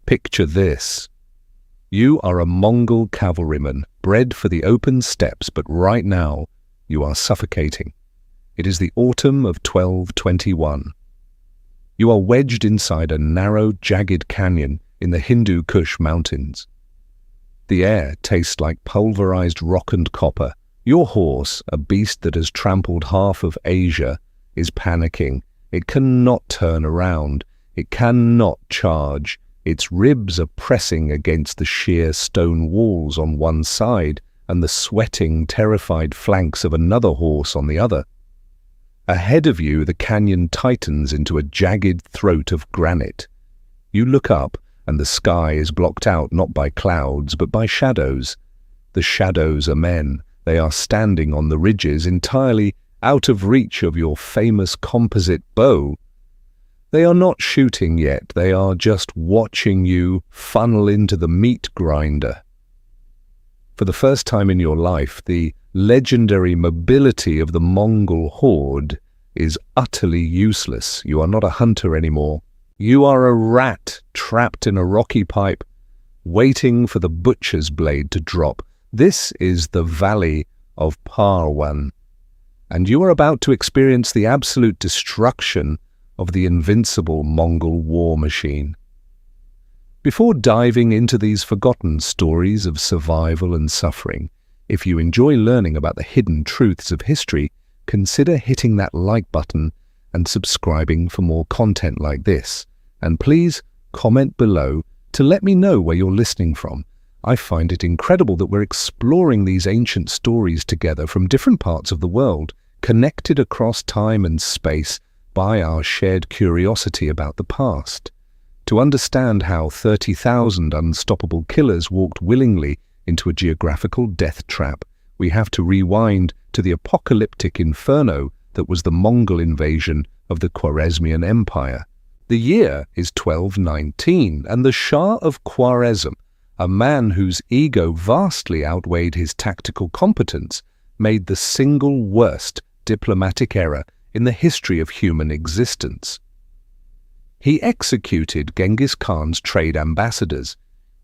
Picture this. You are a Mongol cavalryman, bred for the open steppes, but right now you are suffocating. It is the autumn of 1221. You are wedged inside a narrow, jagged canyon in the Hindu Kush mountains. The air tastes like pulverized rock and copper. Your horse, a beast that has trampled half of Asia, is panicking. It cannot turn around. It cannot charge. Its ribs are pressing against the sheer stone walls on one side and the sweating, terrified flanks of another horse on the other. Ahead of you, the canyon tightens into a jagged throat of granite. You look up, and the sky is blocked out not by clouds, but by shadows. The shadows are men. They are standing on the ridges, entirely out of reach of your famous composite bow. They are not shooting yet. They are just watching you funnel into the meat grinder. For the first time in your life, the legendary mobility of the Mongol horde is utterly useless. You are not a hunter anymore. You are a rat trapped in a rocky pipe, waiting for the butcher's blade to drop. This is the Valley of Parwan, and you are about to experience the absolute destruction of the invincible Mongol war machine. Before diving into these forgotten stories of survival and suffering, if you enjoy learning about the hidden truths of history, consider hitting that like button and subscribing for more content like this. And please comment below to let me know where you're listening from. I find it incredible that we're exploring these ancient stories together from different parts of the world, connected across time and space by our shared curiosity about the past. To understand how 30,000 unstoppable killers walked willingly into a geographical death trap, we have to rewind to the apocalyptic inferno that was the Mongol invasion of the Khwarazmian Empire. The year is 1219, and the Shah of Khwarezm, a man whose ego vastly outweighed his tactical competence, made the single worst diplomatic error in the history of human existence. He executed Genghis Khan's trade ambassadors.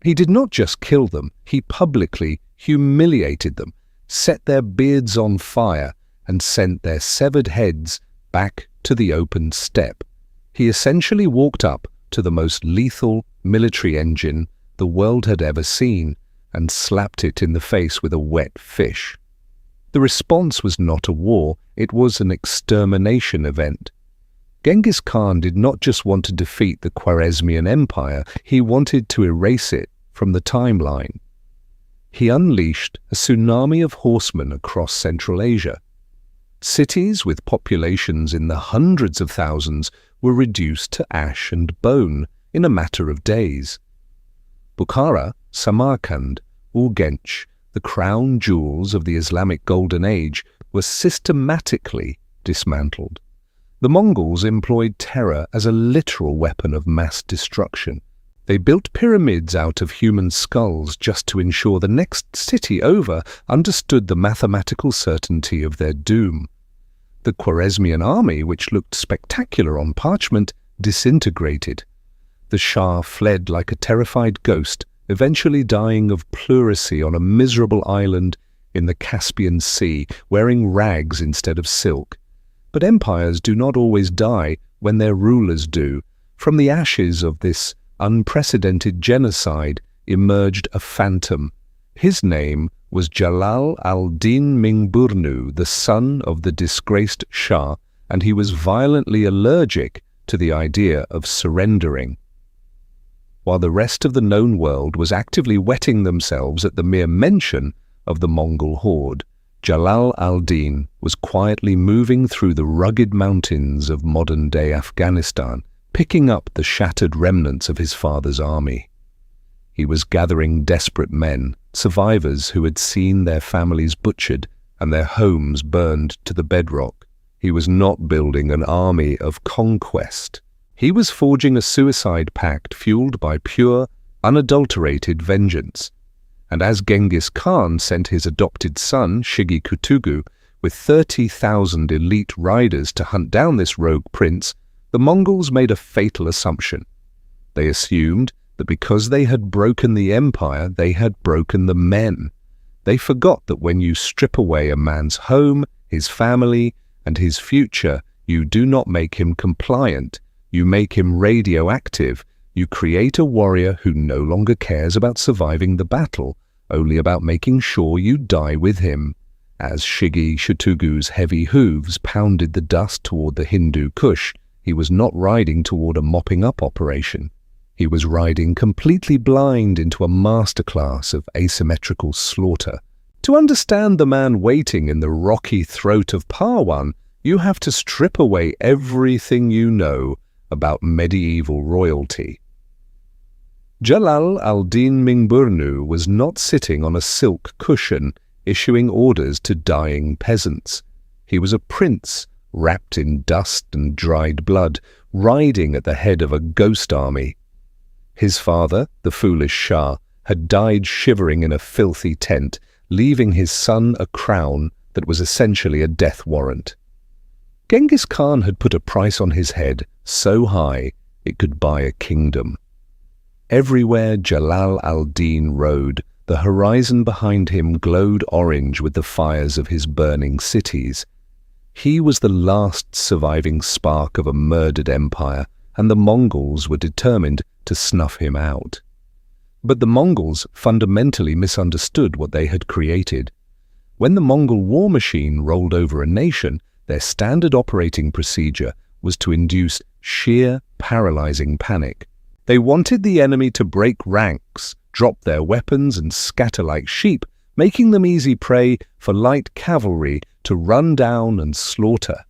He did not just kill them, he publicly humiliated them, set their beards on fire, and sent their severed heads back to the open steppe. He essentially walked up to the most lethal military engine the world had ever seen and slapped it in the face with a wet fish. The response was not a war, it was an extermination event. Genghis Khan did not just want to defeat the Khwarazmian Empire, he wanted to erase it from the timeline. He unleashed a tsunami of horsemen across Central Asia. Cities with populations in the hundreds of thousands were reduced to ash and bone in a matter of days. Bukhara, Samarkand, Urgench, the crown jewels of the Islamic Golden Age, were systematically dismantled. The Mongols employed terror as a literal weapon of mass destruction. They built pyramids out of human skulls just to ensure the next city over understood the mathematical certainty of their doom. The Khwarezmian army, which looked spectacular on parchment, disintegrated. The Shah fled like a terrified ghost, eventually dying of pleurisy on a miserable island in the Caspian Sea, wearing rags instead of silk. But empires do not always die when their rulers do. From the ashes of this unprecedented genocide emerged a phantom. His name was Jalal al-Din Mangburni, the son of the disgraced Shah, and he was violently allergic to the idea of surrendering. While the rest of the known world was actively wetting themselves at the mere mention of the Mongol horde, Jalal al-Din was quietly moving through the rugged mountains of modern-day Afghanistan, picking up the shattered remnants of his father's army. He was gathering desperate men, survivors who had seen their families butchered and their homes burned to the bedrock. He was not building an army of conquest. He was forging a suicide pact fueled by pure, unadulterated vengeance. And as Genghis Khan sent his adopted son, Shigi Kutugu, with 30,000 elite riders to hunt down this rogue prince, the Mongols made a fatal assumption. They assumed that because they had broken the empire, they had broken the men. They forgot that when you strip away a man's home, his family, and his future, you do not make him compliant. You make him radioactive. You create a warrior who no longer cares about surviving the battle, only about making sure you die with him. As Shigi Shatugu's heavy hooves pounded the dust toward the Hindu Kush, he was not riding toward a mopping-up operation. He was riding completely blind into a masterclass of asymmetrical slaughter. To understand the man waiting in the rocky throat of Parwan, you have to strip away everything you know about medieval royalty. Jalal al-Din Mangburni was not sitting on a silk cushion issuing orders to dying peasants. He was a prince, wrapped in dust and dried blood, riding at the head of a ghost army. His father, the foolish Shah, had died shivering in a filthy tent, leaving his son a crown that was essentially a death warrant. Genghis Khan had put a price on his head so high it could buy a kingdom. Everywhere Jalal al-Din rode, the horizon behind him glowed orange with the fires of his burning cities. He was the last surviving spark of a murdered empire, and the Mongols were determined to snuff him out. But the Mongols fundamentally misunderstood what they had created. When the Mongol war machine rolled over a nation, their standard operating procedure was to induce sheer, paralyzing panic. They wanted the enemy to break ranks, drop their weapons and scatter like sheep, making them easy prey for light cavalry to run down and slaughter.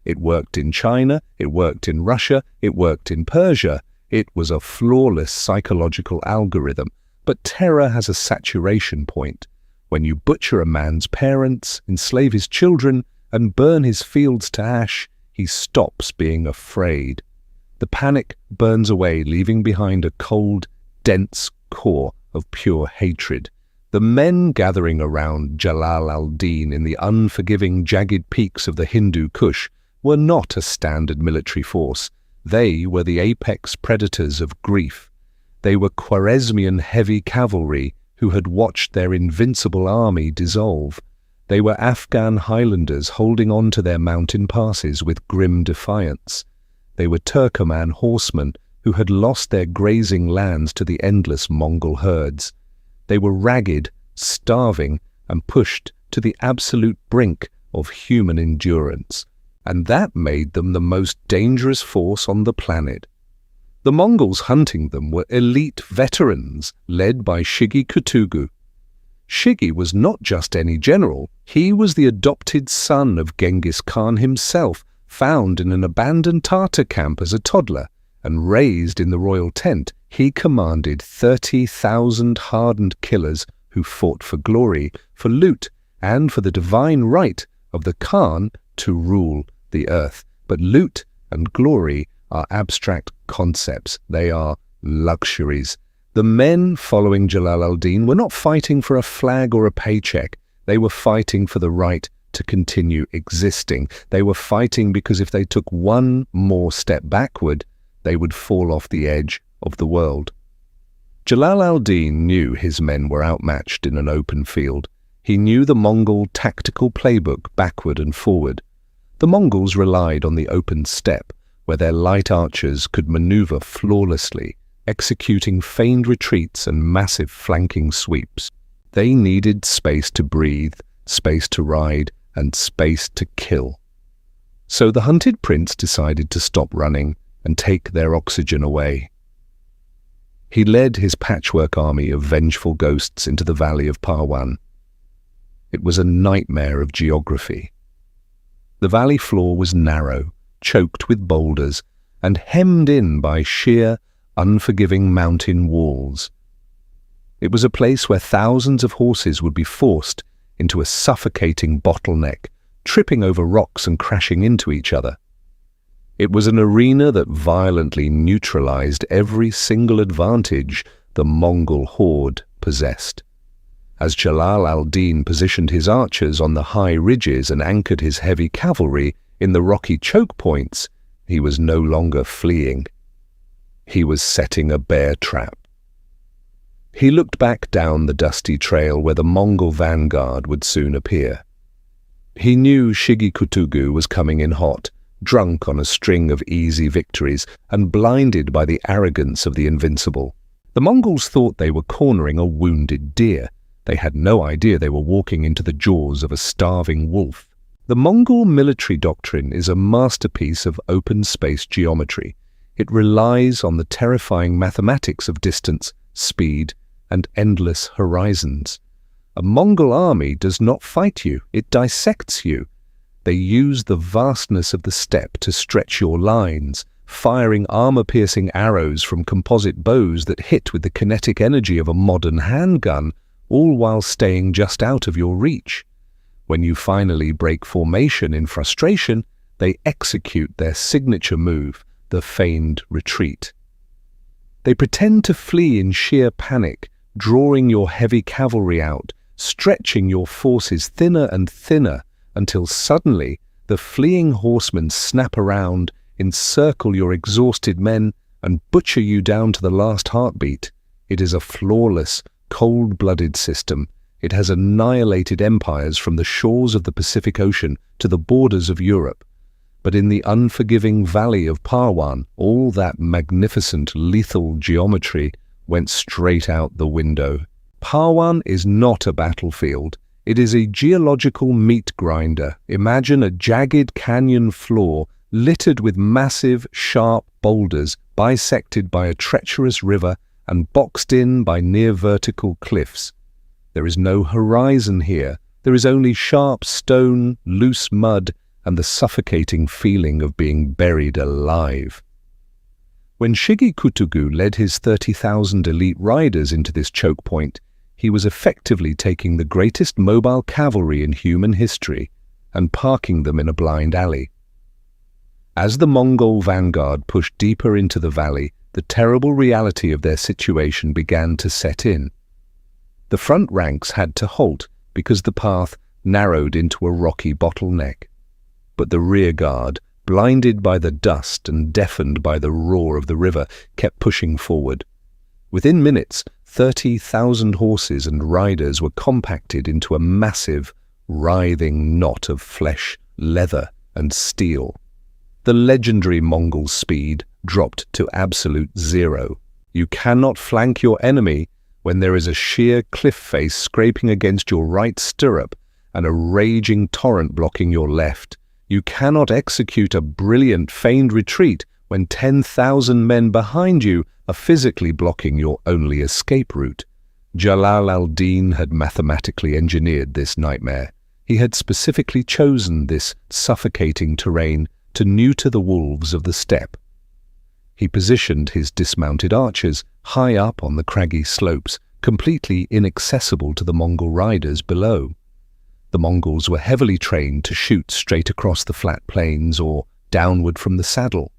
It worked in China, it worked in Russia, it worked in Persia. It was a flawless psychological algorithm, but terror has a saturation point. When you butcher a man's parents, enslave his children, and burn his fields to ash, he stops being afraid. The panic burns away, leaving behind a cold, dense core of pure hatred. The men gathering around Jalal al-Din in the unforgiving, jagged peaks of the Hindu Kush were not a standard military force. They were the apex predators of grief. They were Khwarazmian heavy cavalry who had watched their invincible army dissolve. They were Afghan highlanders holding on to their mountain passes with grim defiance. They were Turkoman horsemen who had lost their grazing lands to the endless Mongol herds. They were ragged, starving, and pushed to the absolute brink of human endurance, and that made them the most dangerous force on the planet. The Mongols hunting them were elite veterans led by Shigi Kutugu. Shigi was not just any general, he was the adopted son of Genghis Khan himself, found in an abandoned Tartar camp as a toddler, and raised in the royal tent. He commanded 30,000 hardened killers who fought for glory, for loot, and for the divine right of the Khan to rule the earth. But loot and glory are abstract concepts. They are luxuries. The men following Jalal al-Din were not fighting for a flag or a paycheck. They were fighting for the right to continue existing. They were fighting because if they took one more step backward, they would fall off the edge of the world. Jalal al-Din knew his men were outmatched in an open field. He knew the Mongol tactical playbook backward and forward. The Mongols relied on the open steppe, where their light archers could maneuver flawlessly, executing feigned retreats and massive flanking sweeps. They needed space to breathe, space to ride, and space to kill. So the hunted prince decided to stop running and take their oxygen away. He led his patchwork army of vengeful ghosts into the valley of Parwan. It was a nightmare of geography. The valley floor was narrow, choked with boulders, and hemmed in by sheer, unforgiving mountain walls. It was a place where thousands of horses would be forced into a suffocating bottleneck, tripping over rocks and crashing into each other. It was an arena that violently neutralized every single advantage the Mongol horde possessed. As Jalal al-Din positioned his archers on the high ridges and anchored his heavy cavalry in the rocky choke points, he was no longer fleeing. He was setting a bear trap. He looked back down the dusty trail where the Mongol vanguard would soon appear. He knew Shigi-Kutugu was coming in hot, drunk on a string of easy victories and blinded by the arrogance of the invincible. The Mongols thought they were cornering a wounded deer. They had no idea they were walking into the jaws of a starving wolf. The Mongol military doctrine is a masterpiece of open space geometry. It relies on the terrifying mathematics of distance, speed, and endless horizons. A Mongol army does not fight you, it dissects you. They use the vastness of the steppe to stretch your lines, firing armor-piercing arrows from composite bows that hit with the kinetic energy of a modern handgun, all while staying just out of your reach. When you finally break formation in frustration, they execute their signature move, the feigned retreat. They pretend to flee in sheer panic, drawing your heavy cavalry out, stretching your forces thinner and thinner, until suddenly the fleeing horsemen snap around, encircle your exhausted men, and butcher you down to the last heartbeat. It is a flawless, cold-blooded system. It has annihilated empires from the shores of the Pacific Ocean to the borders of Europe. But in the unforgiving valley of Parwan, all that magnificent lethal geometry went straight out the window. Parwan is not a battlefield. It is a geological meat grinder. Imagine a jagged canyon floor littered with massive, sharp boulders bisected by a treacherous river and boxed in by near-vertical cliffs. There is no horizon here. There is only sharp stone, loose mud, and the suffocating feeling of being buried alive. When Shigi-Kutugu led his 30,000 elite riders into this choke point, he was effectively taking the greatest mobile cavalry in human history and parking them in a blind alley. As the Mongol vanguard pushed deeper into the valley, the terrible reality of their situation began to set in. The front ranks had to halt because the path narrowed into a rocky bottleneck. But the rear guard, blinded by the dust and deafened by the roar of the river, kept pushing forward. Within minutes, 30,000 horses and riders were compacted into a massive, writhing knot of flesh, leather, and steel. The legendary Mongol speed dropped to absolute zero. You cannot flank your enemy when there is a sheer cliff face scraping against your right stirrup and a raging torrent blocking your left. You cannot execute a brilliant feigned retreat when 10,000 men behind you are physically blocking your only escape route. Jalal al-Din had mathematically engineered this nightmare. He had specifically chosen this suffocating terrain to neuter the wolves of the steppe. He positioned his dismounted archers high up on the craggy slopes, completely inaccessible to the Mongol riders below. The Mongols were heavily trained to shoot straight across the flat plains or downward from the saddle.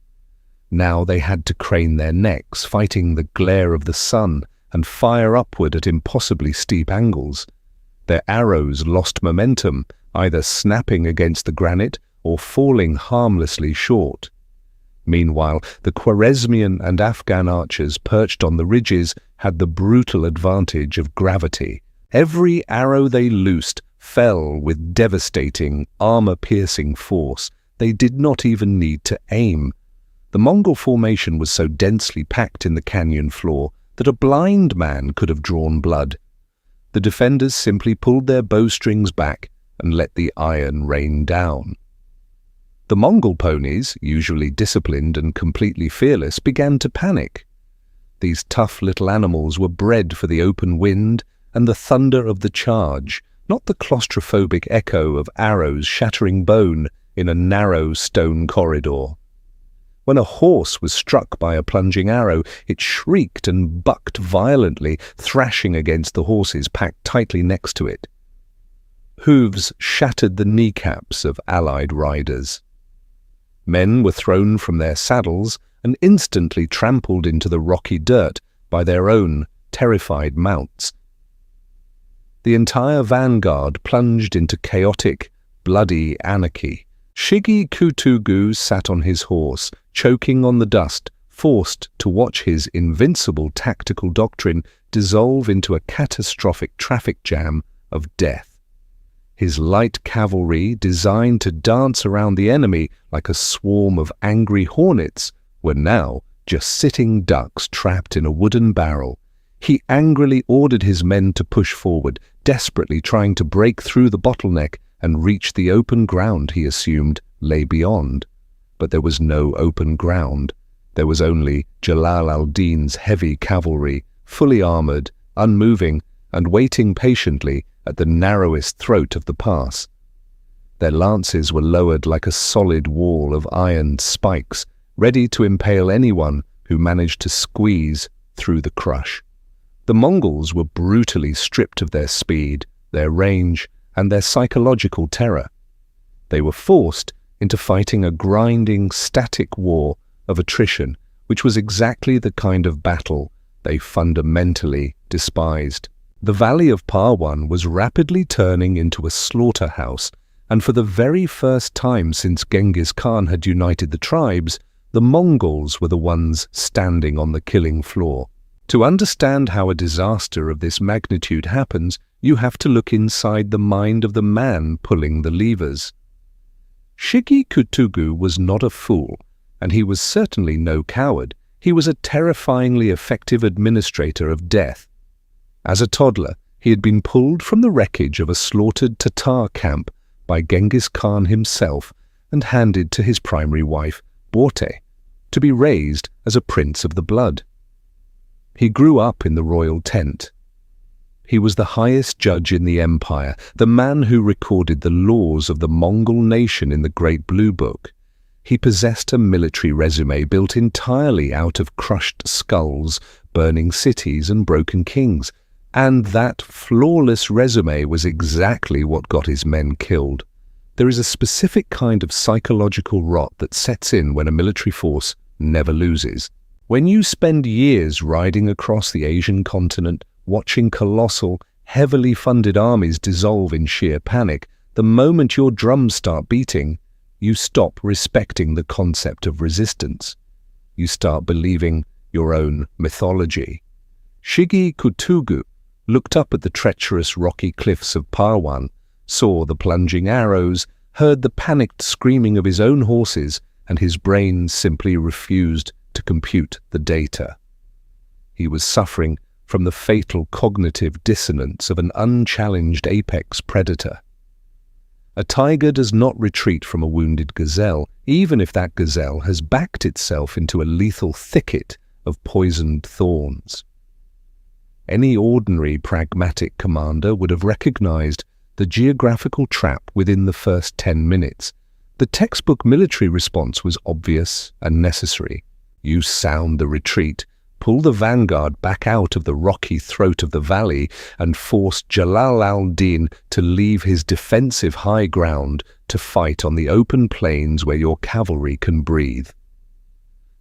Now they had to crane their necks, fighting the glare of the sun, and fire upward at impossibly steep angles. Their arrows lost momentum, either snapping against the granite or falling harmlessly short. Meanwhile, the Khwarazmian and Afghan archers perched on the ridges had the brutal advantage of gravity. Every arrow they loosed fell with devastating, armor-piercing force. They did not even need to aim. The Mongol formation was so densely packed in the canyon floor that a blind man could have drawn blood. The defenders simply pulled their bowstrings back and let the iron rain down. The Mongol ponies, usually disciplined and completely fearless, began to panic. These tough little animals were bred for the open wind and the thunder of the charge, not the claustrophobic echo of arrows shattering bone in a narrow stone corridor. When a horse was struck by a plunging arrow, it shrieked and bucked violently, thrashing against the horses packed tightly next to it. Hooves shattered the kneecaps of allied riders. Men were thrown from their saddles and instantly trampled into the rocky dirt by their own terrified mounts. The entire vanguard plunged into chaotic, bloody anarchy. Shigi-Kutugu sat on his horse, choking on the dust, forced to watch his invincible tactical doctrine dissolve into a catastrophic traffic jam of death. His light cavalry, designed to dance around the enemy like a swarm of angry hornets, were now just sitting ducks trapped in a wooden barrel. He angrily ordered his men to push forward, desperately trying to break through the bottleneck and reach the open ground he assumed lay beyond. But there was no open ground. There was only Jalal al-Din's heavy cavalry, fully armored, unmoving, and waiting patiently at the narrowest throat of the pass. Their lances were lowered like a solid wall of iron spikes, ready to impale anyone who managed to squeeze through the crush. The Mongols were brutally stripped of their speed, their range, and their psychological terror. They were forced into fighting a grinding, static war of attrition, which was exactly the kind of battle they fundamentally despised. The valley of Parwan was rapidly turning into a slaughterhouse, and for the very first time since Genghis Khan had united the tribes, the Mongols were the ones standing on the killing floor. To understand how a disaster of this magnitude happens, you have to look inside the mind of the man pulling the levers. Shigi Kutugu was not a fool, and he was certainly no coward. He was a terrifyingly effective administrator of death. As a toddler, he had been pulled from the wreckage of a slaughtered Tatar camp by Genghis Khan himself and handed to his primary wife, Borte, to be raised as a prince of the blood. He grew up in the royal tent. He was the highest judge in the empire, the man who recorded the laws of the Mongol nation in the Great Blue Book. He possessed a military resume built entirely out of crushed skulls, burning cities, and broken kings. And that flawless resume was exactly what got his men killed. There is a specific kind of psychological rot that sets in when a military force never loses. When you spend years riding across the Asian continent, watching colossal, heavily funded armies dissolve in sheer panic, the moment your drums start beating, you stop respecting the concept of resistance. You start believing your own mythology. Shigi Kutugu looked up at the treacherous rocky cliffs of Parwan, saw the plunging arrows, heard the panicked screaming of his own horses, and his brain simply refused to compute the data. He was suffering from the fatal cognitive dissonance of an unchallenged apex predator. A tiger does not retreat from a wounded gazelle, even if that gazelle has backed itself into a lethal thicket of poisoned thorns. Any ordinary pragmatic commander would have recognized the geographical trap within the first 10 minutes. The textbook military response was obvious and necessary. You sound the retreat, pull the vanguard back out of the rocky throat of the valley, and force Jalal al-Din to leave his defensive high ground to fight on the open plains where your cavalry can breathe.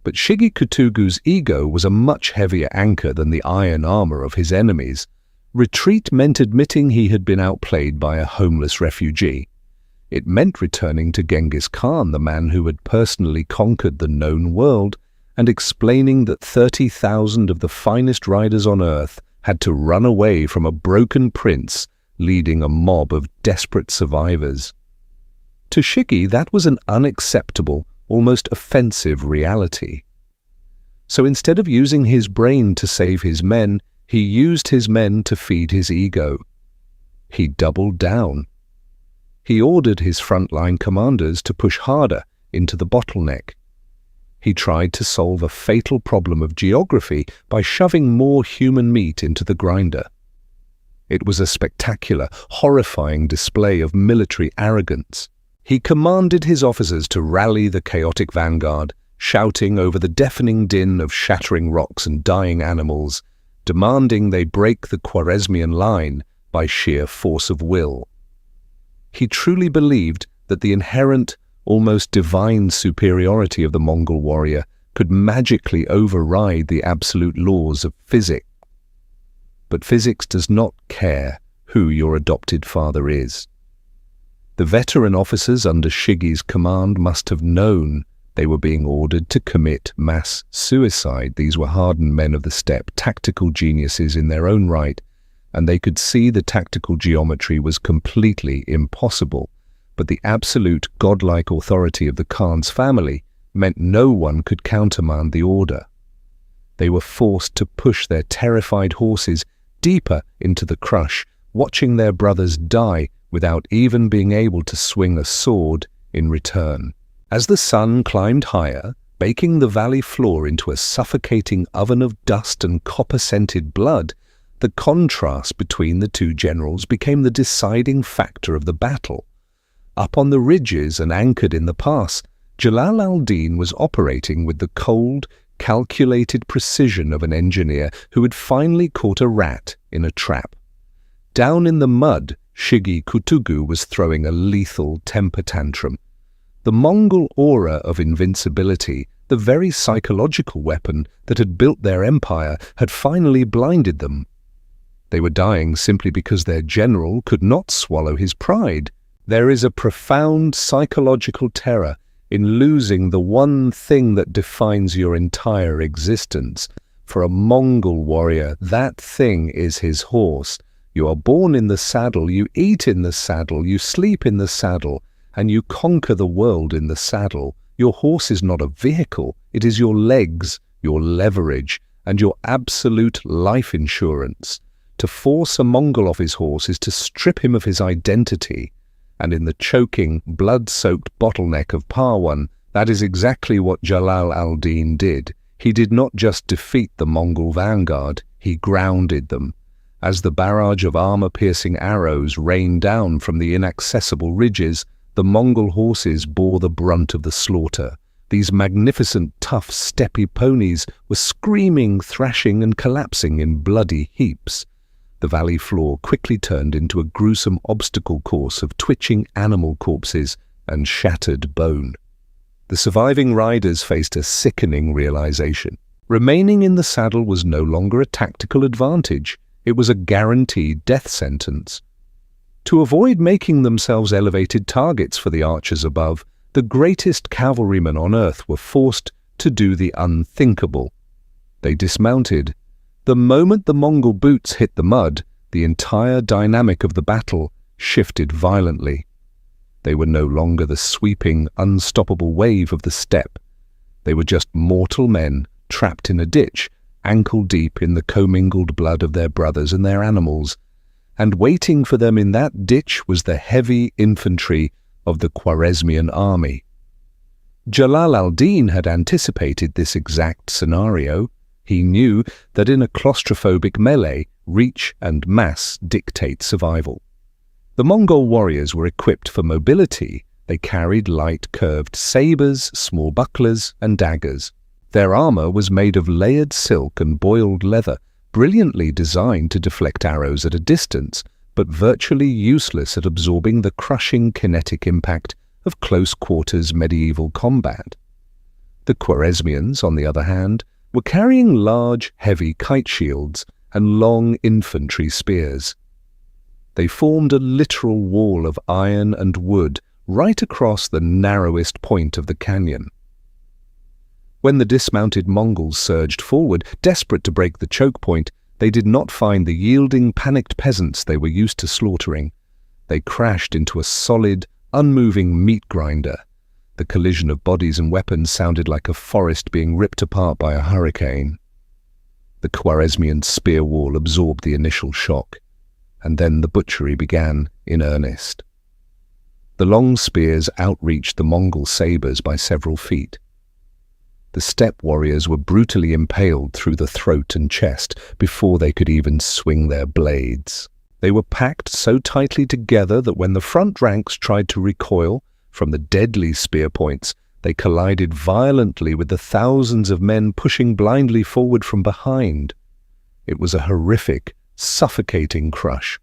But Shigi Kutugu's ego was a much heavier anchor than the iron armor of his enemies. Retreat meant admitting he had been outplayed by a homeless refugee. It meant returning to Genghis Khan, the man who had personally conquered the known world, and explaining that 30,000 of the finest riders on earth had to run away from a broken prince leading a mob of desperate survivors. To Shigi, that was an unacceptable, almost offensive reality. So instead of using his brain to save his men, he used his men to feed his ego. He doubled down. He ordered his frontline commanders to push harder into the bottleneck. He tried to solve a fatal problem of geography by shoving more human meat into the grinder. It was a spectacular, horrifying display of military arrogance. He commanded his officers to rally the chaotic vanguard, shouting over the deafening din of shattering rocks and dying animals, demanding they break the Khwarazmian line by sheer force of will. He truly believed that the inherent, almost divine superiority of the Mongol warrior could magically override the absolute laws of physics. But physics does not care who your adopted father is. The veteran officers under Shigi's command must have known They were being ordered to commit mass suicide. These were hardened men of the steppe, tactical geniuses in their own right, and they could see the tactical geometry was completely impossible. But the absolute godlike authority of the Khan's family meant no one could countermand the order. They were forced to push their terrified horses deeper into the crush, watching their brothers die without even being able to swing a sword in return. As the sun climbed higher, baking the valley floor into a suffocating oven of dust and copper-scented blood, the contrast between the two generals became the deciding factor of the battle. Up on the ridges and anchored in the pass, Jalal al-Din was operating with the cold, calculated precision of an engineer who had finally caught a rat in a trap. Down in the mud, Shigi Kutugu was throwing a lethal temper tantrum. The Mongol aura of invincibility, the very psychological weapon that had built their empire, had finally blinded them. They were dying simply because their general could not swallow his pride. There is a profound psychological terror in losing the one thing that defines your entire existence. For a Mongol warrior, that thing is his horse. You are born in the saddle, you eat in the saddle, you sleep in the saddle, and you conquer the world in the saddle. Your horse is not a vehicle, it is your legs, your leverage, and your absolute life insurance. To force a Mongol off his horse is to strip him of his identity. And in the choking, blood-soaked bottleneck of Parwan, that is exactly what Jalal al-Din did. He did not just defeat the Mongol vanguard, he grounded them. As the barrage of armor-piercing arrows rained down from the inaccessible ridges, the Mongol horses bore the brunt of the slaughter. These magnificent, tough, steppe ponies were screaming, thrashing, and collapsing in bloody heaps. The valley floor quickly turned into a gruesome obstacle course of twitching animal corpses and shattered bone. The surviving riders faced a sickening realization. Remaining in the saddle was no longer a tactical advantage. It was a guaranteed death sentence. To avoid making themselves elevated targets for the archers above, the greatest cavalrymen on earth were forced to do the unthinkable. They dismounted. The moment the Mongol boots hit the mud, the entire dynamic of the battle shifted violently. They were no longer the sweeping, unstoppable wave of the steppe. They were just mortal men trapped in a ditch, ankle-deep in the commingled blood of their brothers and their animals. And waiting for them in that ditch was the heavy infantry of the Khwarazmian army. Jalal al-Din had anticipated this exact scenario. He knew that in a claustrophobic melee, reach and mass dictate survival. The Mongol warriors were equipped for mobility. They carried light curved sabers, small bucklers, and daggers. Their armor was made of layered silk and boiled leather, brilliantly designed to deflect arrows at a distance, but virtually useless at absorbing the crushing kinetic impact of close-quarters medieval combat. The Khwarezmians, on the other hand, were carrying large, heavy kite shields and long infantry spears. They formed a literal wall of iron and wood right across the narrowest point of the canyon. When the dismounted Mongols surged forward, desperate to break the choke point, they did not find the yielding, panicked peasants they were used to slaughtering. They crashed into a solid, unmoving meat grinder. The collision of bodies and weapons sounded like a forest being ripped apart by a hurricane. The Khwarezmian spear wall absorbed the initial shock, and then the butchery began in earnest. The long spears outreached the Mongol sabers by several feet. The steppe warriors were brutally impaled through the throat and chest before they could even swing their blades. They were packed so tightly together that when the front ranks tried to recoil from the deadly spear points, they collided violently with the thousands of men pushing blindly forward from behind. It was a horrific, suffocating crush.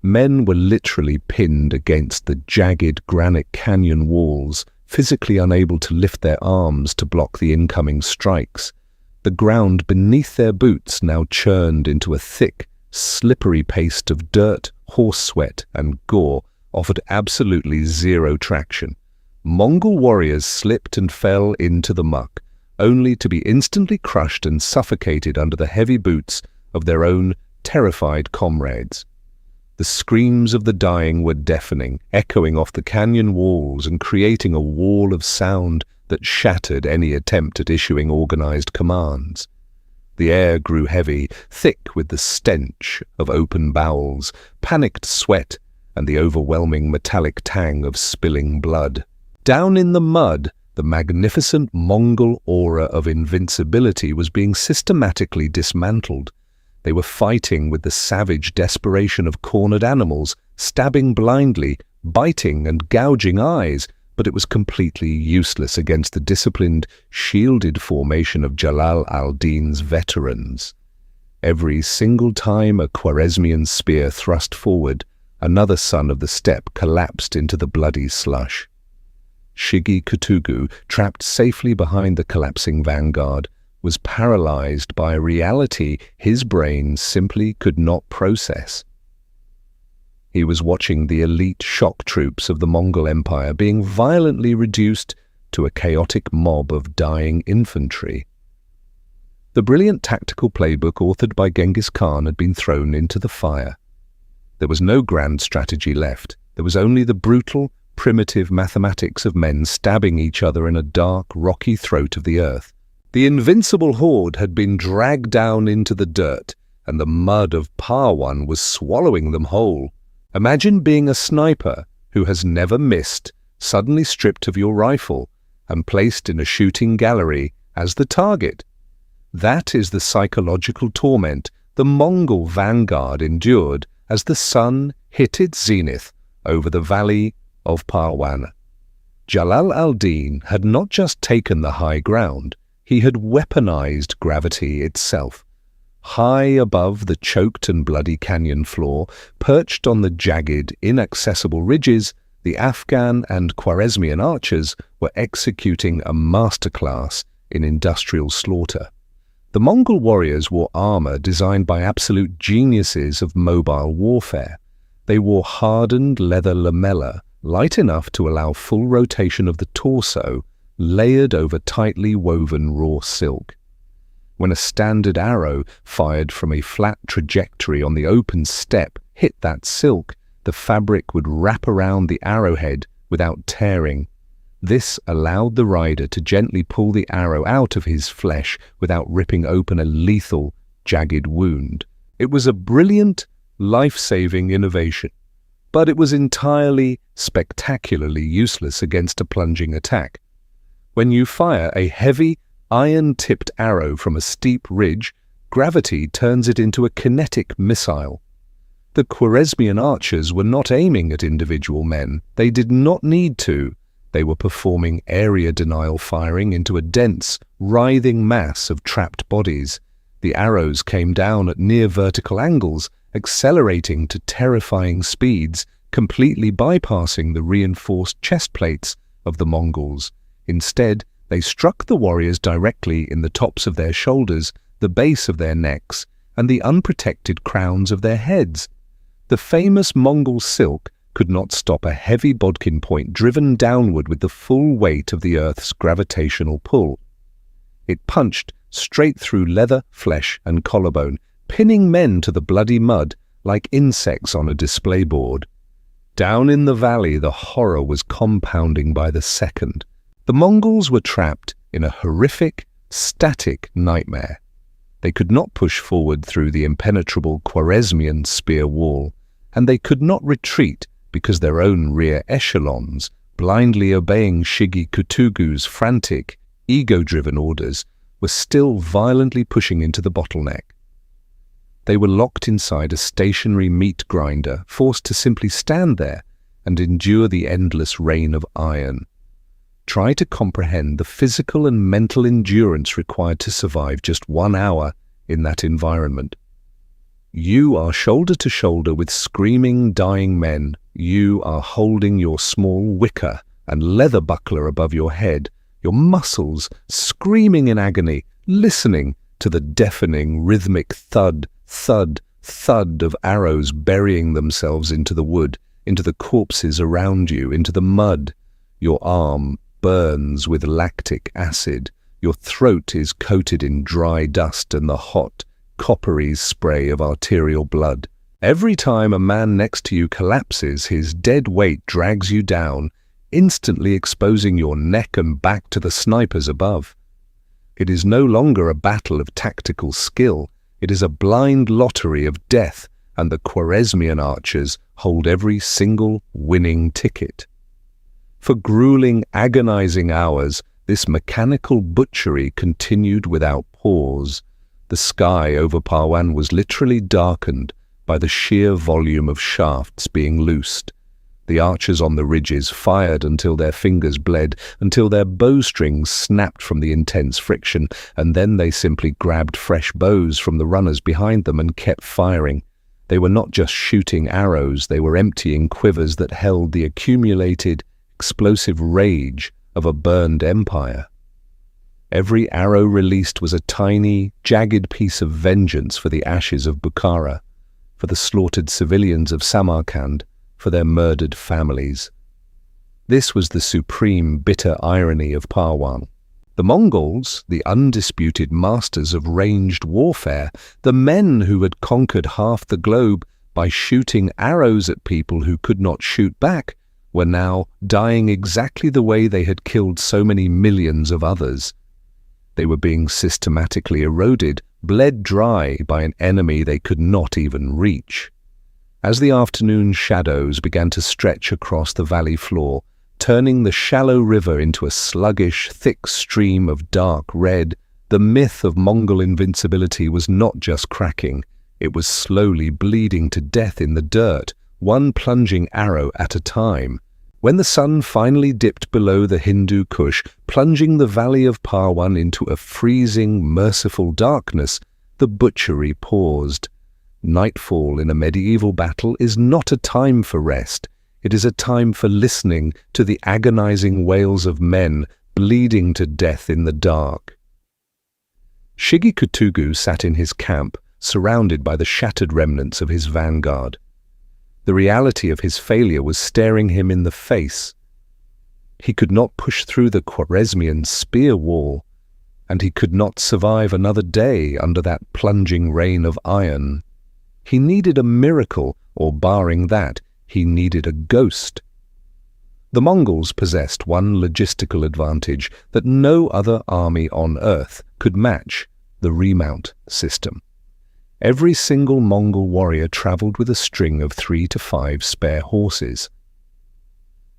Men were literally pinned against the jagged granite canyon walls, physically unable to lift their arms to block the incoming strikes. The ground beneath their boots now churned into a thick, slippery paste of dirt, horse sweat, and gore, offered absolutely zero traction. Mongol warriors slipped and fell into the muck, only to be instantly crushed and suffocated under the heavy boots of their own terrified comrades. The screams of the dying were deafening, echoing off the canyon walls and creating a wall of sound that shattered any attempt at issuing organized commands. The air grew heavy, thick with the stench of open bowels, panicked sweat, and the overwhelming metallic tang of spilling blood. Down in the mud, the magnificent Mongol aura of invincibility was being systematically dismantled. They were fighting with the savage desperation of cornered animals, stabbing blindly, biting and gouging eyes, but it was completely useless against the disciplined, shielded formation of Jalal al-Din's veterans. Every single time a Khwarazmian spear thrust forward, another son of the steppe collapsed into the bloody slush. Shigi Kutugu, trapped safely behind the collapsing vanguard, was paralyzed by a reality his brain simply could not process. He was watching the elite shock troops of the Mongol Empire being violently reduced to a chaotic mob of dying infantry. The brilliant tactical playbook authored by Genghis Khan had been thrown into the fire. There was no grand strategy left. There was only the brutal, primitive mathematics of men stabbing each other in a dark, rocky throat of the earth. The invincible horde had been dragged down into the dirt, and the mud of Parwan was swallowing them whole. Imagine being a sniper who has never missed, suddenly stripped of your rifle, and placed in a shooting gallery as the target. That is the psychological torment the Mongol vanguard endured as the sun hit its zenith over the valley of Parwan. Jalal al-Din had not just taken the high ground, he had weaponized gravity itself. High above the choked and bloody canyon floor, perched on the jagged, inaccessible ridges, the Afghan and Khwarazmian archers were executing a masterclass in industrial slaughter. The Mongol warriors wore armor designed by absolute geniuses of mobile warfare. They wore hardened leather lamella, light enough to allow full rotation of the torso, layered over tightly woven raw silk. When a standard arrow fired from a flat trajectory on the open steppe hit that silk, the fabric would wrap around the arrowhead without tearing. This allowed the rider to gently pull the arrow out of his flesh without ripping open a lethal, jagged wound. It was a brilliant, life-saving innovation, but it was entirely, spectacularly useless against a plunging attack. When you fire a heavy, iron-tipped arrow from a steep ridge, gravity turns it into a kinetic missile. The Khwarazmian archers were not aiming at individual men. They did not need to. They were performing area denial firing into a dense, writhing mass of trapped bodies. The arrows came down at near vertical angles, accelerating to terrifying speeds, completely bypassing the reinforced chest plates of the Mongols. Instead, they struck the warriors directly in the tops of their shoulders, the base of their necks, and the unprotected crowns of their heads. The famous Mongol silk could not stop a heavy bodkin point driven downward with the full weight of the Earth's gravitational pull. It punched straight through leather, flesh, and collarbone, pinning men to the bloody mud like insects on a display board. Down in the valley, the horror was compounding by the second. The Mongols were trapped in a horrific, static nightmare. They could not push forward through the impenetrable Khwarazmian spear wall, and they could not retreat because their own rear echelons, blindly obeying Shigi Kutugu's frantic, ego-driven orders, were still violently pushing into the bottleneck. They were locked inside a stationary meat grinder, forced to simply stand there and endure the endless rain of iron. Try to comprehend the physical and mental endurance required to survive just 1 hour in that environment. You are shoulder to shoulder with screaming, dying men. You are holding your small wicker and leather buckler above your head, your muscles screaming in agony, listening to the deafening, rhythmic thud, thud, thud of arrows burying themselves into the wood, into the corpses around you, into the mud. Your arm burns with lactic acid. Your throat is coated in dry dust and the hot, coppery spray of arterial blood. Every time a man next to you collapses, his dead weight drags you down, instantly exposing your neck and back to the snipers above. It is no longer a battle of tactical skill. It is a blind lottery of death, and the Khwarazmian archers hold every single winning ticket. For grueling, agonizing hours, this mechanical butchery continued without pause. The sky over Parwan was literally darkened by the sheer volume of shafts being loosed. The archers on the ridges fired until their fingers bled, until their bowstrings snapped from the intense friction, and then they simply grabbed fresh bows from the runners behind them and kept firing. They were not just shooting arrows, they were emptying quivers that held the accumulated, explosive rage of a burned empire. Every arrow released was a tiny, jagged piece of vengeance for the ashes of Bukhara, for the slaughtered civilians of Samarkand, for their murdered families. This was the supreme bitter irony of Parwan. The Mongols, the undisputed masters of ranged warfare, the men who had conquered half the globe by shooting arrows at people who could not shoot back, were now dying exactly the way they had killed so many millions of others. They were being systematically eroded, bled dry by an enemy they could not even reach. As the afternoon shadows began to stretch across the valley floor, turning the shallow river into a sluggish, thick stream of dark red, the myth of Mongol invincibility was not just cracking, it was slowly bleeding to death in the dirt, one plunging arrow at a time. When the sun finally dipped below the Hindu Kush, plunging the valley of Parwan into a freezing, merciful darkness, the butchery paused. Nightfall in a medieval battle is not a time for rest. It is a time for listening to the agonizing wails of men bleeding to death in the dark. Shigi Kutugu sat in his camp, surrounded by the shattered remnants of his vanguard. The reality of his failure was staring him in the face. He could not push through the Khwarazmian spear wall, and he could not survive another day under that plunging rain of iron. He needed a miracle, or barring that, he needed a ghost. The Mongols possessed one logistical advantage that no other army on earth could match: the remount system. Every single Mongol warrior traveled with a string of 3 to 5 spare horses.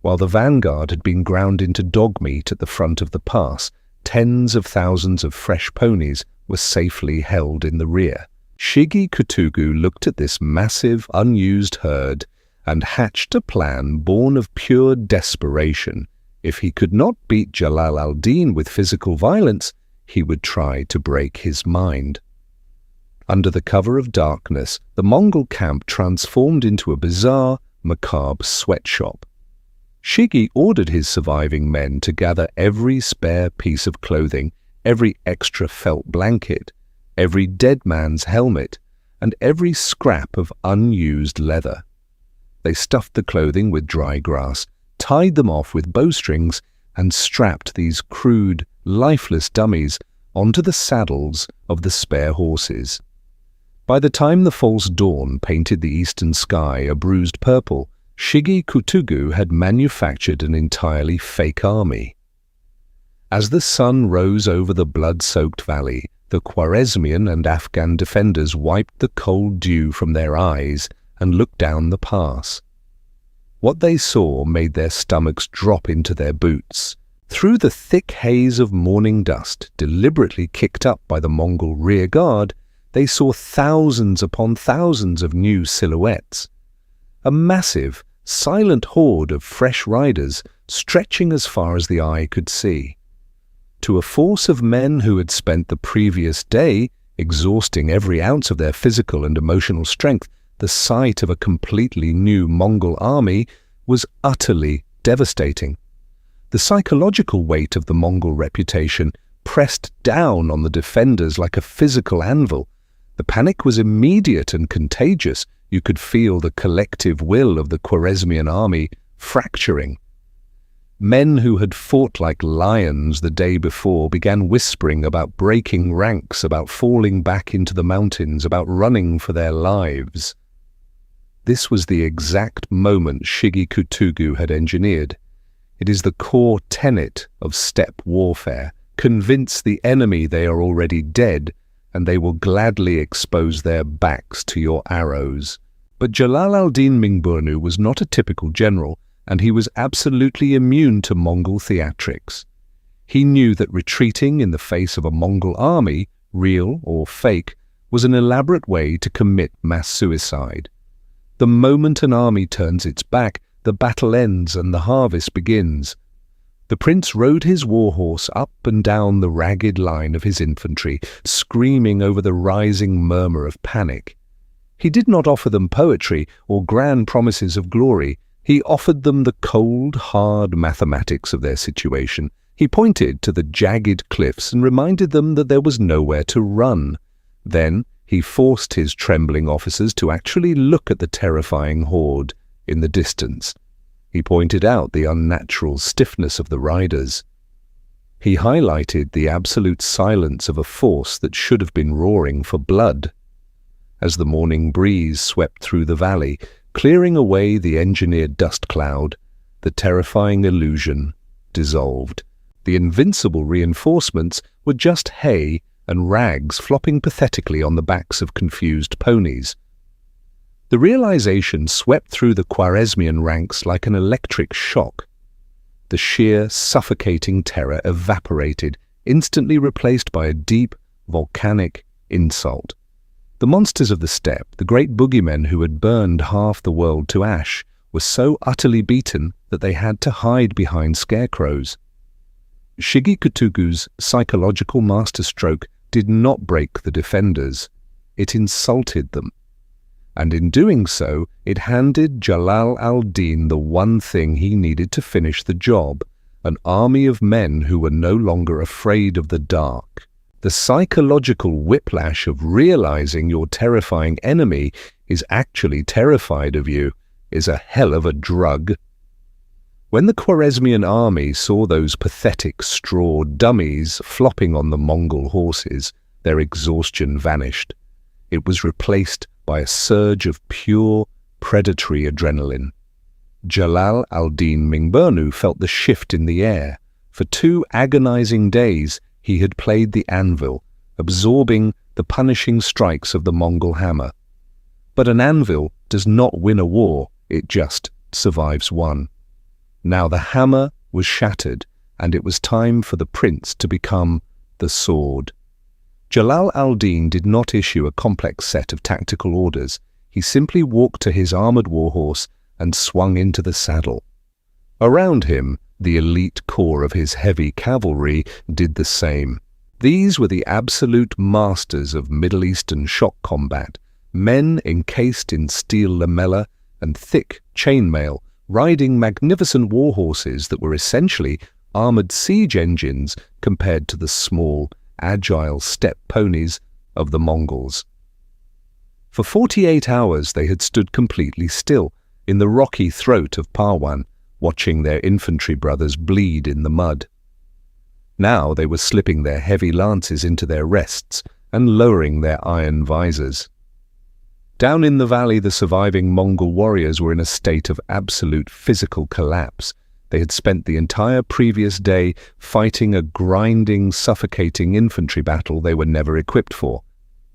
While the vanguard had been ground into dog meat at the front of the pass, tens of thousands of fresh ponies were safely held in the rear. Shigi Kutugu looked at this massive, unused herd and hatched a plan born of pure desperation. If he could not beat Jalal al-Din with physical violence, he would try to break his mind. Under the cover of darkness, the Mongol camp transformed into a bizarre, macabre sweatshop. Shigi ordered his surviving men to gather every spare piece of clothing, every extra felt blanket, every dead man's helmet, and every scrap of unused leather. They stuffed the clothing with dry grass, tied them off with bowstrings, and strapped these crude, lifeless dummies onto the saddles of the spare horses. By the time the false dawn painted the eastern sky a bruised purple, Shigi Kutugu had manufactured an entirely fake army. As the sun rose over the blood-soaked valley, the Khwarazmian and Afghan defenders wiped the cold dew from their eyes and looked down the pass. What they saw made their stomachs drop into their boots. Through the thick haze of morning dust, deliberately kicked up by the Mongol rear guard, they saw thousands upon thousands of new silhouettes. A massive, silent horde of fresh riders stretching as far as the eye could see. To a force of men who had spent the previous day exhausting every ounce of their physical and emotional strength, the sight of a completely new Mongol army was utterly devastating. The psychological weight of the Mongol reputation pressed down on the defenders like a physical anvil. The panic was immediate and contagious. You could feel the collective will of the Khwarazmian army fracturing. Men who had fought like lions the day before began whispering about breaking ranks, about falling back into the mountains, about running for their lives. This was the exact moment Shigi-Kutugu had engineered. It is the core tenet of steppe warfare. Convince the enemy they are already dead, and they will gladly expose their backs to your arrows. But Jalal al-Din Mangburni was not a typical general, and he was absolutely immune to Mongol theatrics. He knew that retreating in the face of a Mongol army, real or fake, was an elaborate way to commit mass suicide. The moment an army turns its back, the battle ends and the harvest begins. The prince rode his warhorse up and down the ragged line of his infantry, screaming over the rising murmur of panic. He did not offer them poetry or grand promises of glory. He offered them the cold, hard mathematics of their situation. He pointed to the jagged cliffs and reminded them that there was nowhere to run. Then he forced his trembling officers to actually look at the terrifying horde in the distance. He pointed out the unnatural stiffness of the riders. He highlighted the absolute silence of a force that should have been roaring for blood. As the morning breeze swept through the valley, clearing away the engineered dust cloud, the terrifying illusion dissolved. The invincible reinforcements were just hay and rags flopping pathetically on the backs of confused ponies. The realization swept through the Khwarazmian ranks like an electric shock. The sheer, suffocating terror evaporated, instantly replaced by a deep, volcanic insult. The monsters of the steppe, the great boogeymen who had burned half the world to ash, were so utterly beaten that they had to hide behind scarecrows. Shigi-Kutugu's psychological masterstroke did not break the defenders. It insulted them. And in doing so, it handed Jalal al-Din the one thing he needed to finish the job, an army of men who were no longer afraid of the dark. The psychological whiplash of realizing your terrifying enemy is actually terrified of you is a hell of a drug. When the Khwarazmian army saw those pathetic straw dummies flopping on the Mongol horses, their exhaustion vanished. It was replaced by a surge of pure, predatory adrenaline. Jalal al-Din Mangburni felt the shift in the air. For 2 agonizing days, he had played the anvil, absorbing the punishing strikes of the Mongol hammer. But an anvil does not win a war, it just survives one. Now the hammer was shattered, and it was time for the prince to become the sword. Jalal al-Din did not issue a complex set of tactical orders. He simply walked to his armored warhorse and swung into the saddle. Around him, the elite corps of his heavy cavalry did the same. These were the absolute masters of Middle Eastern shock combat, men encased in steel lamella and thick chainmail, riding magnificent warhorses that were essentially armored siege engines compared to the small, agile steppe ponies of the Mongols. For 48 hours they had stood completely still in the rocky throat of Parwan, watching their infantry brothers bleed in the mud. Now they were slipping their heavy lances into their rests and lowering their iron visors. Down in the valley, the surviving Mongol warriors were in a state of absolute physical collapse. They had spent the entire previous day fighting a grinding, suffocating infantry battle they were never equipped for.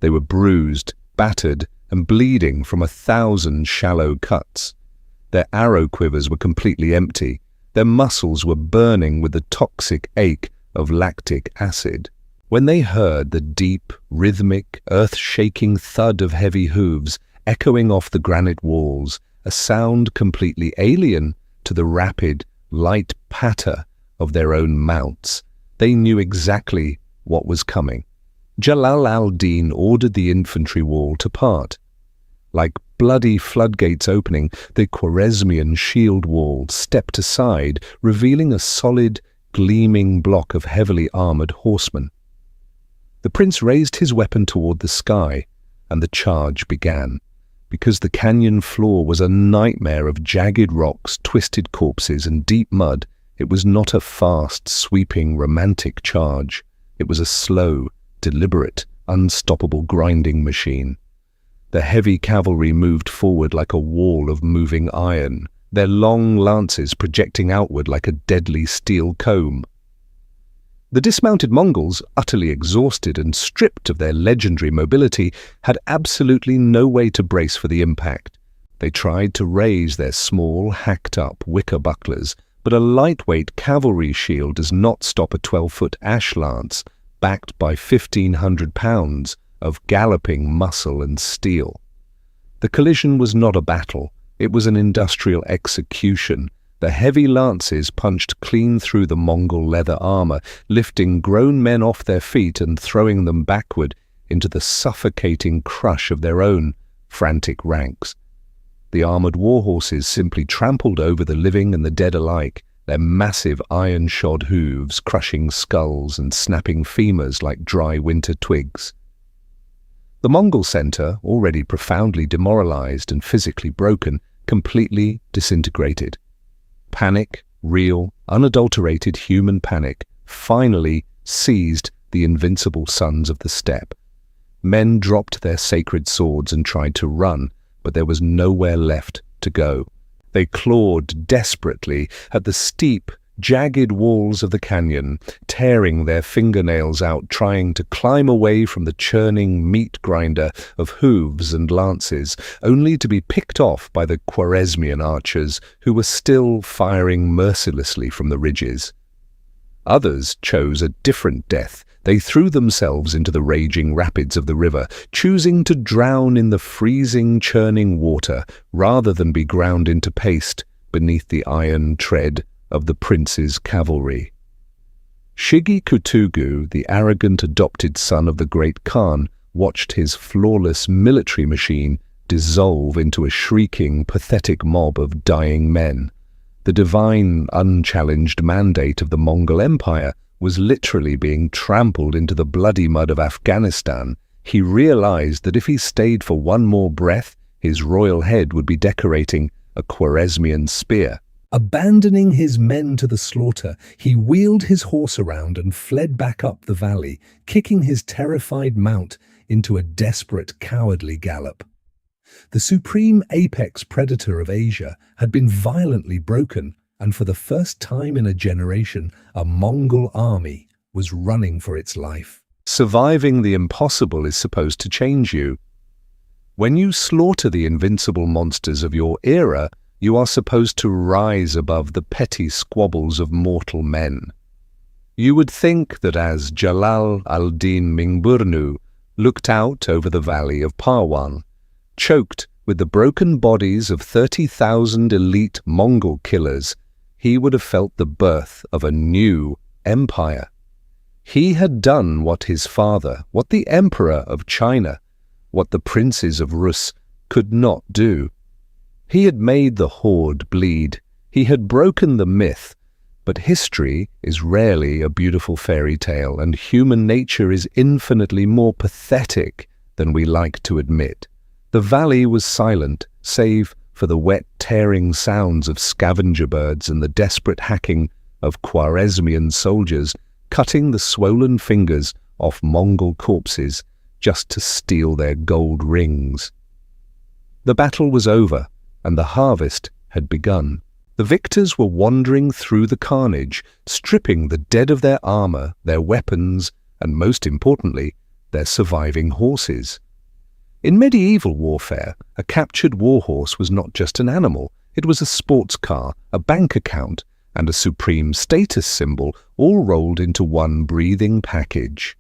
They were bruised, battered, and bleeding from 1,000 shallow cuts. Their arrow quivers were completely empty. Their muscles were burning with the toxic ache of lactic acid. When they heard the deep, rhythmic, earth-shaking thud of heavy hooves echoing off the granite walls, a sound completely alien to the rapid, light patter of their own mounts, they knew exactly what was coming. Jalal al-Din ordered the infantry wall to part. Like bloody floodgates opening, the Khwarazmian shield wall stepped aside, revealing a solid, gleaming block of heavily armored horsemen. The prince raised his weapon toward the sky, and the charge began. Because the canyon floor was a nightmare of jagged rocks, twisted corpses, and deep mud, It was not a fast, sweeping, romantic charge. It was a slow, deliberate, unstoppable grinding machine. The heavy cavalry moved forward like a wall of moving iron, their long lances projecting outward like a deadly steel comb. The dismounted Mongols, utterly exhausted and stripped of their legendary mobility, had absolutely no way to brace for the impact. They tried to raise their small, hacked-up wicker bucklers, but a lightweight cavalry shield does not stop a 12-foot ash lance, backed by 1,500 pounds of galloping muscle and steel. The collision was not a battle, it was an industrial execution. The heavy lances punched clean through the Mongol leather armor, lifting grown men off their feet and throwing them backward into the suffocating crush of their own frantic ranks. The armored warhorses simply trampled over the living and the dead alike, their massive iron-shod hooves crushing skulls and snapping femurs like dry winter twigs. The Mongol center, already profoundly demoralized and physically broken, completely disintegrated. Panic, real, unadulterated human panic, finally seized the invincible sons of the steppe. Men dropped their sacred swords and tried to run, but there was nowhere left to go. They clawed desperately at the steep, jagged walls of the canyon, tearing their fingernails out, trying to climb away from the churning meat grinder of hooves and lances, only to be picked off by the Khwarazmian archers, who were still firing mercilessly from the ridges. Others chose a different death. They threw themselves into the raging rapids of the river, choosing to drown in the freezing, churning water rather than be ground into paste beneath the iron tread of the prince's cavalry. Shigi Kutugu, the arrogant adopted son of the great Khan, watched his flawless military machine dissolve into a shrieking, pathetic mob of dying men. The divine, unchallenged mandate of the Mongol Empire was literally being trampled into the bloody mud of Afghanistan. He realized that if he stayed for one more breath, his royal head would be decorating a Khwarazmian spear. Abandoning his men to the slaughter, he wheeled his horse around and fled back up the valley, kicking his terrified mount into a desperate, cowardly gallop. The supreme apex predator of Asia had been violently broken, and for the first time in a generation, a Mongol army was running for its life. Surviving the impossible is supposed to change you. When you slaughter the invincible monsters of your era, you are supposed to rise above the petty squabbles of mortal men. You would think that as Jalal al-Din Mangburni looked out over the valley of Parwan, choked with the broken bodies of 30,000 elite Mongol killers, he would have felt the birth of a new empire. He had done what his father, what the emperor of China, what the princes of Rus could not do. He had made the horde bleed. He had broken the myth. But history is rarely a beautiful fairy tale, and human nature is infinitely more pathetic than we like to admit. The valley was silent, save for the wet, tearing sounds of scavenger birds and the desperate hacking of Khwarazmian soldiers cutting the swollen fingers off Mongol corpses just to steal their gold rings. The battle was over, and the harvest had begun. The victors were wandering through the carnage, stripping the dead of their armor, their weapons, and most importantly, their surviving horses. In medieval warfare, a captured warhorse was not just an animal, it was a sports car, a bank account, and a supreme status symbol, all rolled into one breathing package.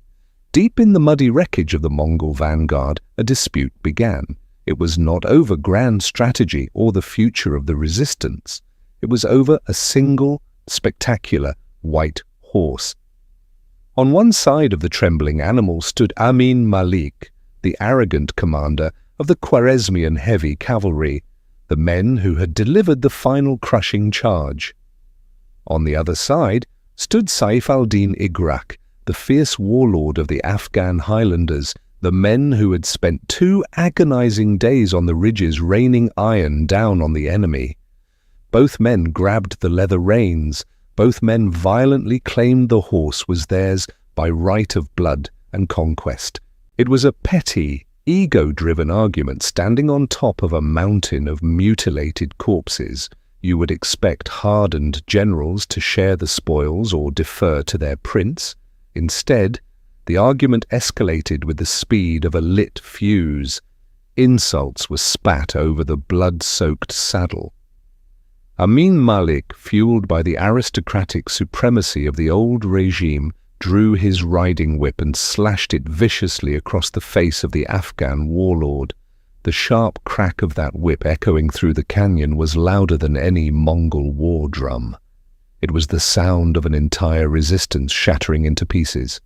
Deep in the muddy wreckage of the Mongol vanguard, a dispute began. It was not over grand strategy or the future of the resistance. It was over a single, spectacular, white horse. On one side of the trembling animal stood Amin Malik, the arrogant commander of the Khwarazmian heavy cavalry, the men who had delivered the final crushing charge. On the other side stood Saif al-Din Igrak, the fierce warlord of the Afghan highlanders, the men who had spent 2 agonizing days on the ridges raining iron down on the enemy. Both men grabbed the leather reins, Both men violently claimed the horse was theirs by right of blood and conquest. It was a petty, ego-driven argument standing on top of a mountain of mutilated corpses. You would expect hardened generals to share the spoils or defer to their prince. Instead, the argument escalated with the speed of a lit fuse. Insults were spat over the blood-soaked saddle. Amin Malik, fueled by the aristocratic supremacy of the old regime, drew his riding whip and slashed it viciously across the face of the Afghan warlord. The sharp crack of that whip echoing through the canyon was louder than any Mongol war drum. It was the sound of an entire resistance shattering into pieces.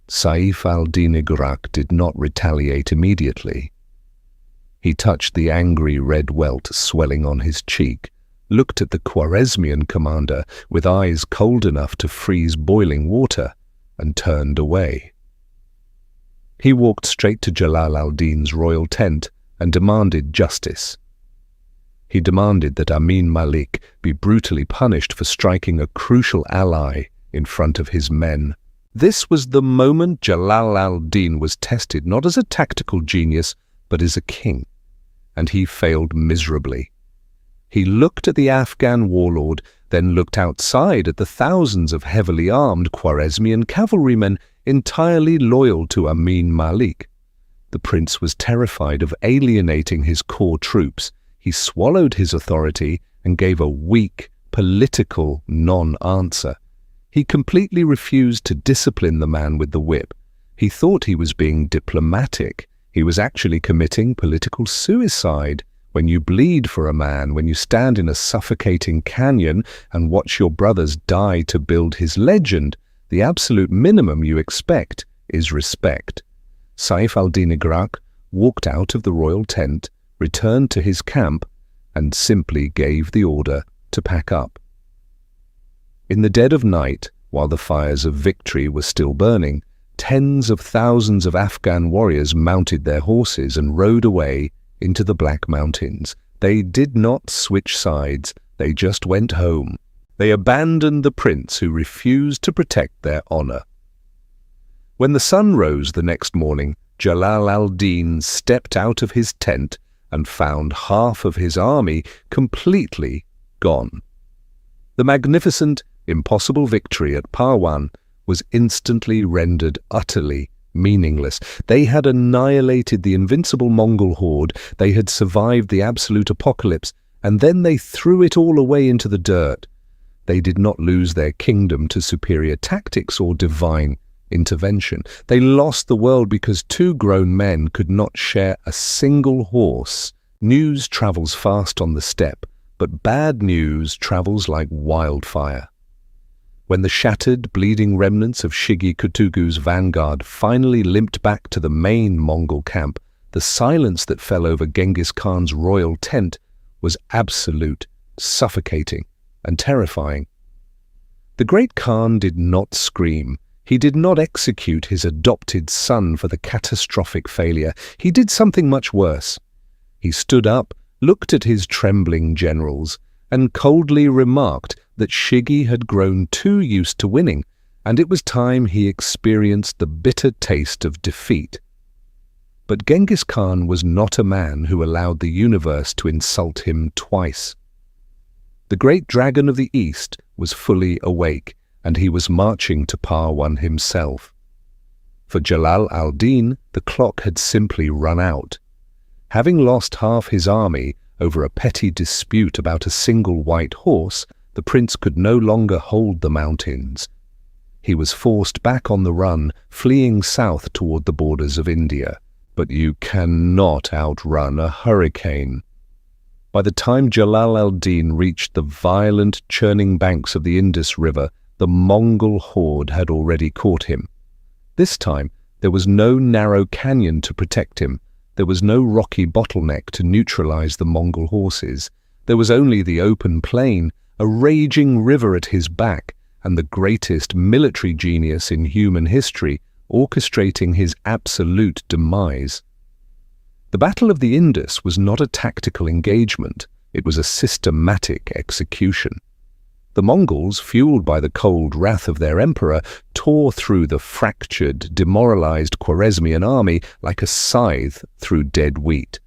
Saif al-Din Igrak did not retaliate immediately. He touched the angry red welt swelling on his cheek, looked at the Khwarazmian commander with eyes cold enough to freeze boiling water, and turned away. He walked straight to Jalal al-Din's royal tent and demanded justice. He demanded that Amin Malik be brutally punished for striking a crucial ally in front of his men. This was the moment Jalal al-Din was tested not as a tactical genius, but as a king, and he failed miserably. He looked at the Afghan warlord, then looked outside at the thousands of heavily armed Khwarazmian cavalrymen entirely loyal to Amin Malik. The prince was terrified of alienating his core troops. He swallowed his authority and gave a weak, political non-answer. He completely refused to discipline the man with the whip. He thought he was being diplomatic. He was actually committing political suicide. When you bleed for a man, when you stand in a suffocating canyon and watch your brothers die to build his legend, the absolute minimum you expect is respect. Saif al-Din Igrak walked out of the royal tent, returned to his camp, and simply gave the order to pack up. In the dead of night, while the fires of victory were still burning, tens of thousands of Afghan warriors mounted their horses and rode away into the Black Mountains. They did not switch sides, they just went home. They abandoned the prince who refused to protect their honor. When the sun rose the next morning, Jalal al-Din stepped out of his tent and found half of his army completely gone. The magnificent, impossible victory at Parwan was instantly rendered utterly meaningless. They had annihilated the invincible Mongol horde, they had survived the absolute apocalypse, and then they threw it all away into the dirt. They did not lose their kingdom to superior tactics or divine intervention. They lost the world because two grown men could not share a single horse. News travels fast on the steppe, but bad news travels like wildfire. When the shattered, bleeding remnants of Shigi Kutugu's vanguard finally limped back to the main Mongol camp, the silence that fell over Genghis Khan's royal tent was absolute, suffocating, and terrifying. The great Khan did not scream. He did not execute his adopted son for the catastrophic failure. He did something much worse. He stood up, looked at his trembling generals, and coldly remarked that Shigi had grown too used to winning, and it was time he experienced the bitter taste of defeat. But Genghis Khan was not a man who allowed the universe to insult him twice. The great dragon of the East was fully awake, and he was marching to Parwan himself. For Jalal al-Din, the clock had simply run out. Having lost half his army over a petty dispute about a single white horse, the prince could no longer hold the mountains. He was forced back on the run, fleeing south toward the borders of India. But you cannot outrun a hurricane. By the time Jalal al-Din reached the violent, churning banks of the Indus River, the Mongol horde had already caught him. This time, there was no narrow canyon to protect him. There was no rocky bottleneck to neutralize the Mongol horses. There was only the open plain, a raging river at his back, and the greatest military genius in human history orchestrating his absolute demise. The Battle of the Indus was not a tactical engagement, it was a systematic execution. The Mongols, fueled by the cold wrath of their emperor, tore through the fractured, demoralized Khwarazmian army like a scythe through dead wheat.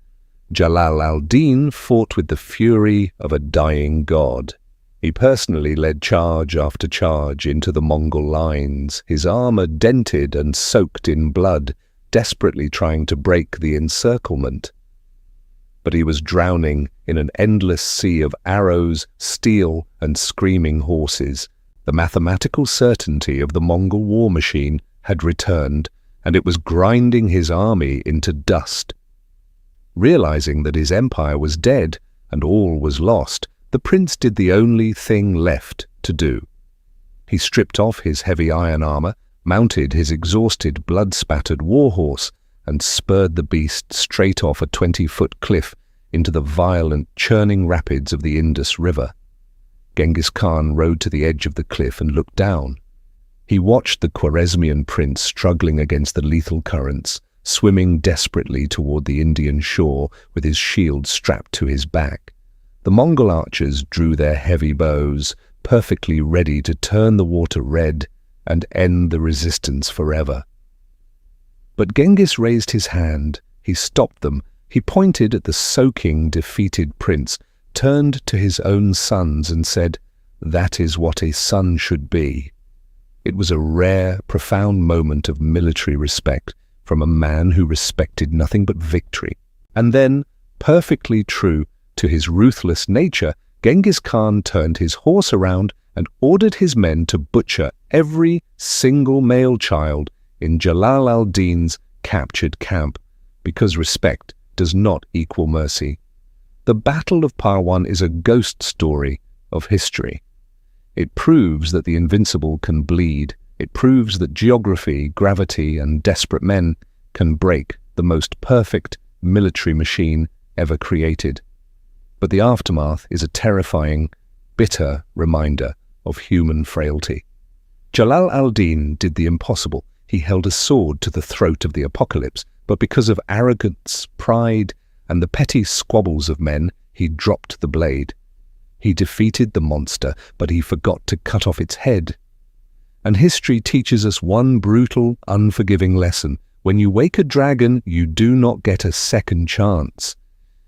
Jalal al-Din fought with the fury of a dying god. He personally led charge after charge into the Mongol lines, his armor dented and soaked in blood, desperately trying to break the encirclement. But he was drowning in an endless sea of arrows, steel, and screaming horses. The mathematical certainty of the Mongol war machine had returned, and it was grinding his army into dust. Realizing that his empire was dead and all was lost, the prince did the only thing left to do. He stripped off his heavy iron armor, mounted his exhausted, blood-spattered war-horse, and spurred the beast straight off a 20-foot cliff into the violent, churning rapids of the Indus River. Genghis Khan rode to the edge of the cliff and looked down. He watched the Khwarazmian prince struggling against the lethal currents, swimming desperately toward the Indian shore with his shield strapped to his back. The Mongol archers drew their heavy bows, perfectly ready to turn the water red and end the resistance forever. But Genghis raised his hand. He stopped them. He pointed at the soaking, defeated prince, turned to his own sons and said, "That is what a son should be." It was a rare, profound moment of military respect from a man who respected nothing but victory. And then, perfectly true to his ruthless nature, Genghis Khan turned his horse around and ordered his men to butcher every single male child in Jalal al-Din's captured camp, because respect does not equal mercy. The Battle of Parwan is a ghost story of history. It proves that the invincible can bleed. It proves that geography, gravity, and desperate men can break the most perfect military machine ever created. But the aftermath is a terrifying, bitter reminder of human frailty. Jalal al-Din did the impossible. He held a sword to the throat of the apocalypse, but because of arrogance, pride, and the petty squabbles of men, he dropped the blade. He defeated the monster, but he forgot to cut off its head. And history teaches us one brutal, unforgiving lesson. When you wake a dragon, you do not get a second chance.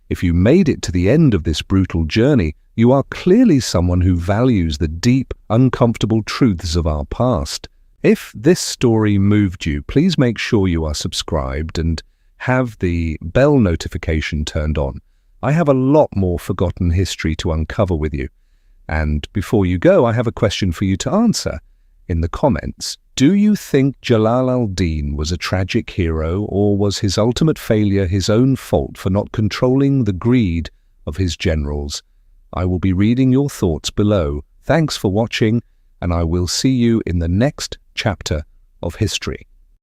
If you made it to the end of this brutal journey, you are clearly someone who values the deep, uncomfortable truths of our past. If this story moved you, please make sure you are subscribed and have the bell notification turned on. I have a lot more forgotten history to uncover with you. And before you go, I have a question for you to answer in the comments. Do you think Jalal al-Din was a tragic hero, or was his ultimate failure his own fault for not controlling the greed of his generals? I will be reading your thoughts below. Thanks for watching, and I will see you in the next chapter of history.